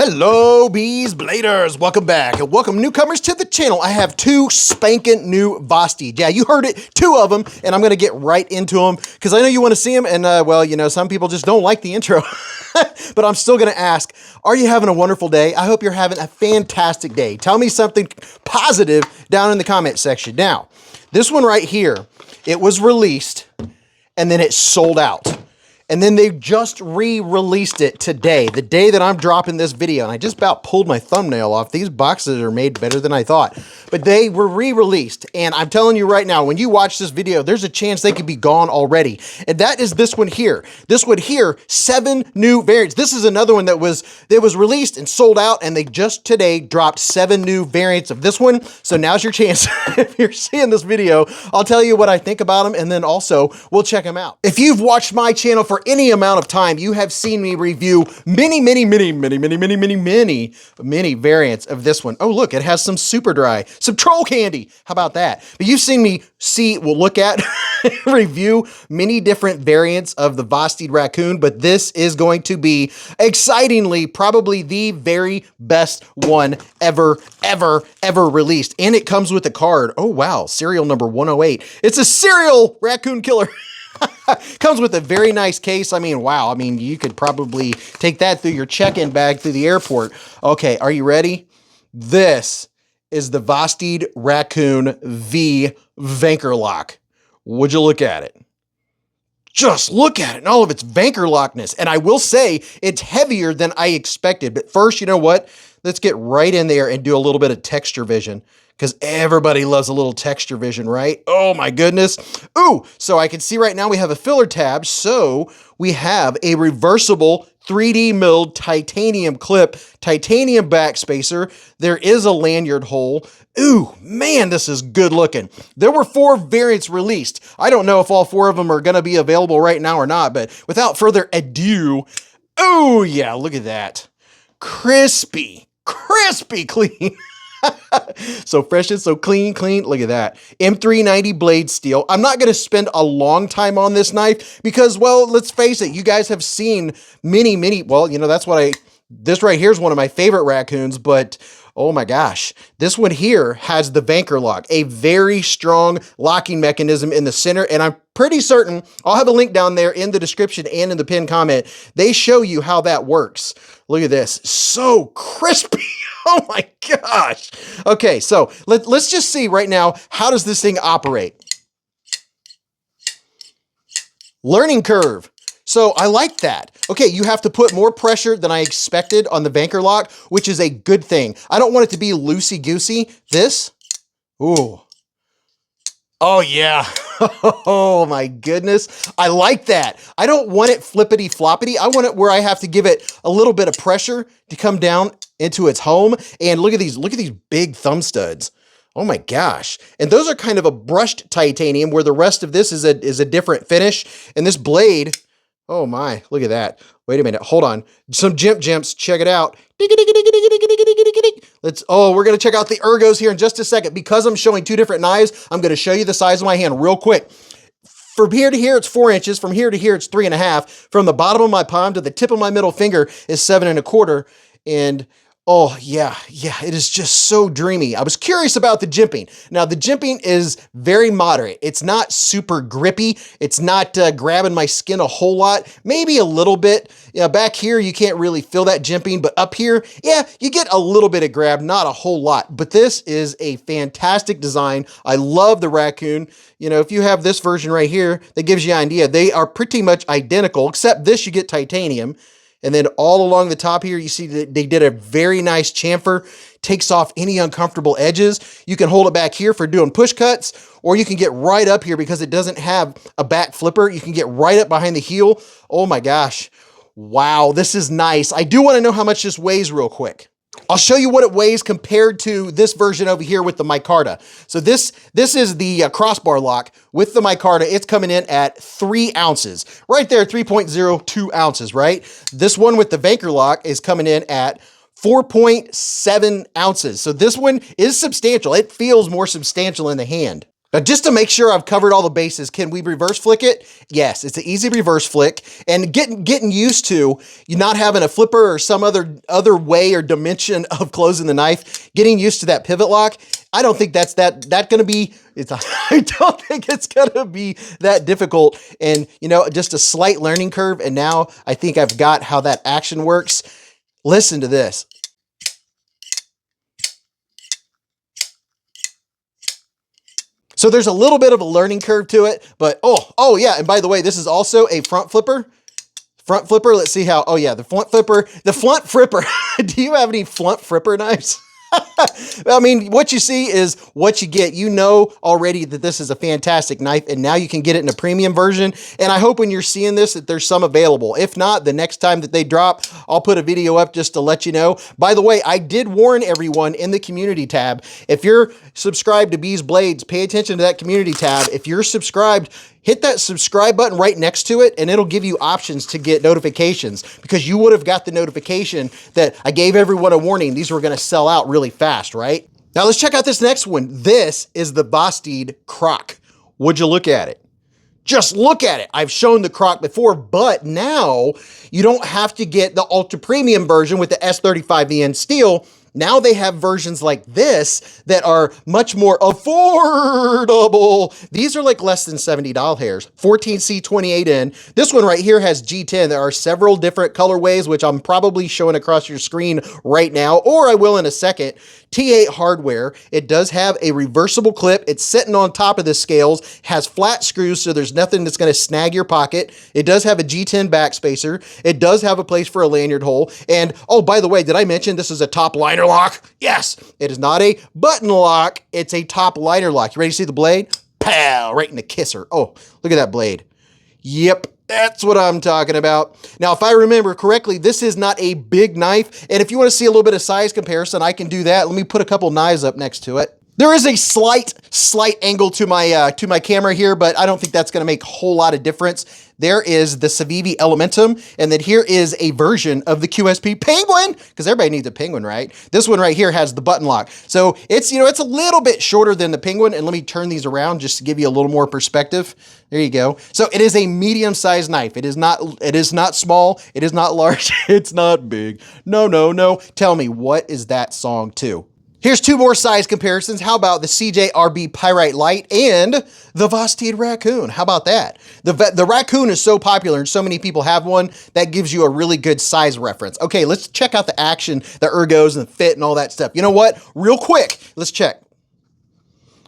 Hello, Beez Bladers. Welcome back and welcome newcomers to the channel. I have two spanking new VOSTEED. Yeah, you heard it, two of them, and I'm going to get right into them because I know you want to see them, and well, you know, some people just don't like the intro, but I'm still going to ask, are you having a wonderful day? I hope you're having a fantastic day. Tell me something positive down in the comment section. Now, this one right here, it was released and then it sold out. And then they just re-released it today, the day that I'm dropping this video. And I just about pulled my thumbnail off. These boxes are made better than I thought. But they were re-released. And I'm telling you right now, when you watch this video, there's a chance they could be gone already. And that is this one here. This one here, 7 new variants. This is another one that was released and sold out. And they just today dropped 7 new variants of this one. So now's your chance. If you're seeing this video, I'll tell you what I think about them. And then also, we'll check them out. If you've watched my channel for any amount of time, you have seen me review many variants of this one. Oh, look, it has some super dry, some troll candy. How about that? But you've seen me look at, review many different variants of the VOSTEED raccoon, but this is going to be excitingly probably the very best one ever released. And it comes with a card. Oh, wow. Serial number 108. It's a serial raccoon killer. Comes with a very nice case. I mean, wow. I mean, you could probably take that through your check-in bag through the airport. Okay, are you ready? This is the VOSTEED Raccoon V Vankerlock. Would you look at it? Just look at it and all of its Vankerlockness. And I will say it's heavier than I expected. But first, you know what? Let's get right in there and do a little bit of texture vision, because everybody loves a little texture vision, right? Oh my goodness. Ooh, so I can see right now we have a filler tab. So we have a reversible 3D milled titanium clip, titanium backspacer. There is a lanyard hole. Ooh, man, this is good looking. There were 4 variants released. I don't know if all 4 of them are going to be available right now or not, but without further ado, oh yeah, look at that. Crispy clean. So fresh and so clean. Look at that. M390 blade steel. I'm not going to spend a long time on this knife because, well, let's face it, you guys have seen many, well, you know, this right here is one of my favorite raccoons, but oh my gosh, this one here has the Vankerlock, a very strong locking mechanism in the center. And I'm pretty certain, I'll have a link down there in the description and in the pinned comment. They show you how that works. Look at this. So crispy. Oh my gosh. Okay, so let's just see right now, how does this thing operate? Learning curve. So I like that. Okay, you have to put more pressure than I expected on the Vankerlock, which is a good thing. I don't want it to be loosey-goosey. This, ooh. Oh yeah. Oh my goodness. I like that. I don't want it flippity-floppity. I want it where I have to give it a little bit of pressure to come down into its home. And look at these big thumb studs. Oh my gosh. And those are kind of a brushed titanium where the rest of this is a different finish. And this blade, oh my, look at that. Wait a minute, hold on. Some jimps, check it out. We're gonna check out the ergos here in just a second. Because I'm showing 2 different knives, I'm gonna show you the size of my hand real quick. From here to here, it's 4 inches. From here to here, it's 3.5. From the bottom of my palm to the tip of my middle finger is 7.25. And oh, yeah, it is just so dreamy. I was curious about the jimping. Now, the jimping is very moderate. It's not super grippy. It's not grabbing my skin a whole lot. Maybe a little bit. Yeah, back here, you can't really feel that jimping, but up here, yeah, you get a little bit of grab, not a whole lot. But this is a fantastic design. I love the raccoon. You know, if you have this version right here, that gives you an idea. They are pretty much identical, except this you get titanium. And then all along the top here, you see that they did a very nice chamfer, takes off any uncomfortable edges. You can hold it back here for doing push cuts, or you can get right up here because it doesn't have a back flipper. You can get right up behind the heel. Oh my gosh. Wow, this is nice. I do want to know how much this weighs real quick. I'll show you what it weighs compared to this version over here with the micarta. So this is the crossbar lock with the micarta. It's coming in at 3 ounces. Right there, 3.02 ounces, right? This one with the Vankerlock is coming in at 4.7 ounces. So this one is substantial. It feels more substantial in the hand. But just to make sure I've covered all the bases, can we reverse flick it? Yes, it's an easy reverse flick. And getting used to you not having a flipper or some other way or dimension of closing the knife, getting used to that pivot lock, I don't think that's gonna be, I don't think it's gonna be that difficult. And you know, just a slight learning curve. And now I think I've got how that action works. Listen to this. So there's a little bit of a learning curve to it, but oh yeah. And by the way, this is also a front flipper. Front flipper, let's see how, oh yeah, the front flipper. Do you have any front flipper knives? I mean, what you see is what you get. You know already that this is a fantastic knife, and now you can get it in a premium version. And I hope when you're seeing this that there's some available. If not, the next time that they drop, I'll put a video up just to let you know. By the way, I did warn everyone in the community tab. If you're subscribed to beezblades, pay attention to that community tab. If you're subscribed, hit that subscribe button right next to it, and it'll give you options to get notifications, because you would have got the notification that I gave everyone a warning. These were going to sell out really fast, right? Now let's check out this next one. This is the VOSTEED Croc. Would you look at it? Just look at it. I've shown the Croc before, but now you don't have to get the ultra premium version with the S35VN steel. Now they have versions like this that are much more affordable. These are like less than $70 hairs, 14C28N. This one right here has G10. There are several different colorways, which I'm probably showing across your screen right now, or I will in a second. T8 hardware. It does have a reversible clip. It's sitting on top of the scales, has flat screws, so there's nothing that's going to snag your pocket. It does have a G10 backspacer. It does have a place for a lanyard hole. And oh, by the way, did I mention this is a top liner lock? Yes, it is not a button lock. It's a top liner lock. You ready to see the blade? Pow, right in the kisser. Oh, look at that blade. Yep. That's what I'm talking about. Now, if I remember correctly, this is not a big knife. And if you want to see a little bit of size comparison, I can do that. Let me put a couple knives up next to it. There is a slight angle to my camera here, but I don't think that's going to make a whole lot of difference. There is the Civivi Elementum, and then here is a version of the QSP Penguin, because everybody needs a Penguin, right? This one right here has the button lock. So it's, you know, it's a little bit shorter than the Penguin, and let me turn these around just to give you a little more perspective. There you go. So it is a medium-sized knife. It is not small. It is not large. It's not big. No, no, no. Tell me, what is that song to? Here's two more size comparisons. How about the CJRB Pyrite Light and the VOSTEED Raccoon? How about that? The Raccoon is so popular and so many people have one, that gives you a really good size reference. Okay, let's check out the action, the ergos and the fit and all that stuff. You know what? Real quick, let's check.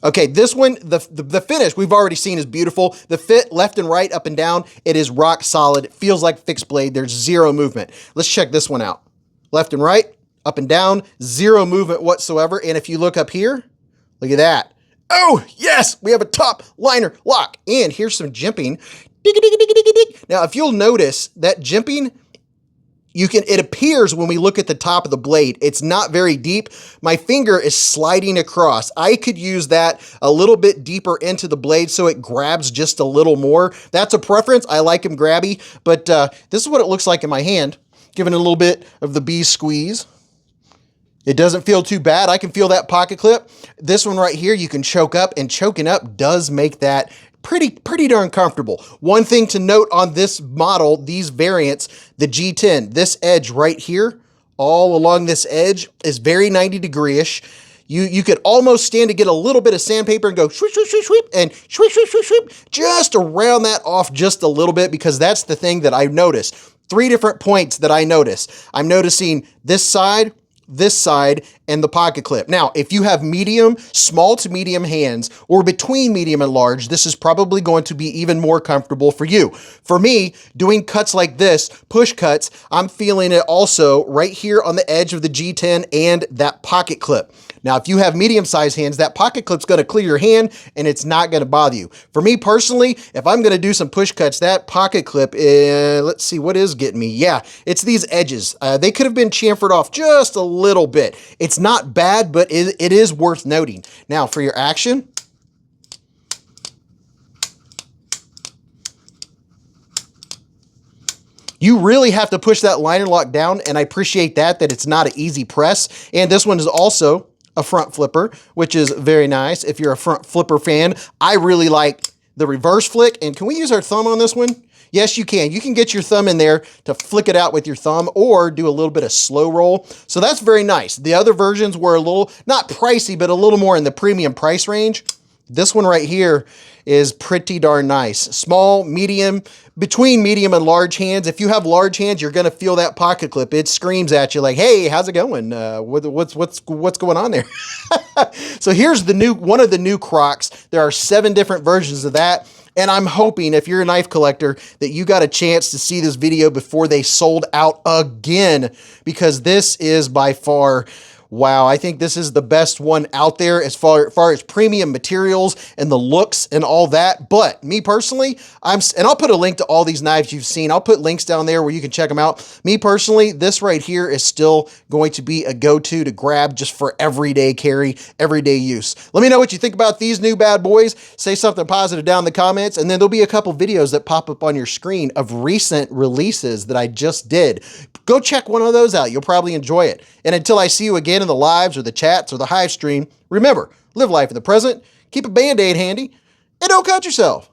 Okay, this one, the finish we've already seen is beautiful. The fit left and right, up and down, it is rock solid. It feels like fixed blade. There's zero movement. Let's check this one out. Left and right, up and down, zero movement whatsoever. And if you look up here, look at that. Oh, yes, we have a top liner lock. And here's some jimping. Now, if you'll notice that jimping, it appears when we look at the top of the blade, it's not very deep. My finger is sliding across. I could use that a little bit deeper into the blade so it grabs just a little more. That's a preference. I like them grabby, but this is what it looks like in my hand. Giving it a little bit of the Beez squeeze. It doesn't feel too bad. I can feel that pocket clip. This one right here, you can choke up, and choking up does make that pretty darn comfortable. One thing to note on this model, these variants, the G10, this edge right here, all along this edge is very 90 degree-ish. You could almost stand to get a little bit of sandpaper and go sweep, sweep, sweep, sweep, and sweep, sweep, sweep, sweep, just to round that off just a little bit, because that's the thing that I noticed. 3 different points that I notice. I'm noticing this side, and the pocket clip. Now, if you have medium, small to medium hands, or between medium and large, this is probably going to be even more comfortable for you. For me, doing cuts like this, push cuts, I'm feeling it also right here on the edge of the G10 and that pocket clip. Now, if you have medium-sized hands, that pocket clip's going to clear your hand and it's not going to bother you. For me personally, if I'm going to do some push cuts, that pocket clip, let's see, what is getting me? Yeah, it's these edges. They could have been chamfered off just a little bit. It's not bad, but it is worth noting. Now, for your action, you really have to push that liner lock down, and I appreciate that it's not an easy press. And this one is also a front flipper, which is very nice. If you're a front flipper fan, I really like the reverse flick. And can we use our thumb on this one? Yes, you can. You can get your thumb in there to flick it out with your thumb or do a little bit of slow roll. So that's very nice. The other versions were a little, not pricey, but a little more in the premium price range. This one right here is pretty darn nice. Small, medium, between medium and large hands. If you have large hands, you're gonna feel that pocket clip. It screams at you like, "Hey, how's it going? What's going on there?" So here's the new one of the new Crocs. There are 7 different versions of that. And I'm hoping if you're a knife collector that you got a chance to see this video before they sold out again, because this is by far, wow, I think this is the best one out there as far as premium materials and the looks and all that. But me personally, and I'll put a link to all these knives you've seen. I'll put links down there where you can check them out. Me personally, this right here is still going to be a go-to to grab just for everyday carry, everyday use. Let me know what you think about these new bad boys. Say something positive down in the comments, and then there'll be a couple videos that pop up on your screen of recent releases that I just did. Go check one of those out. You'll probably enjoy it. And until I see you again in the lives or the chats or the hive stream, remember, live life in the present, keep a Band-Aid handy, and don't cut yourself.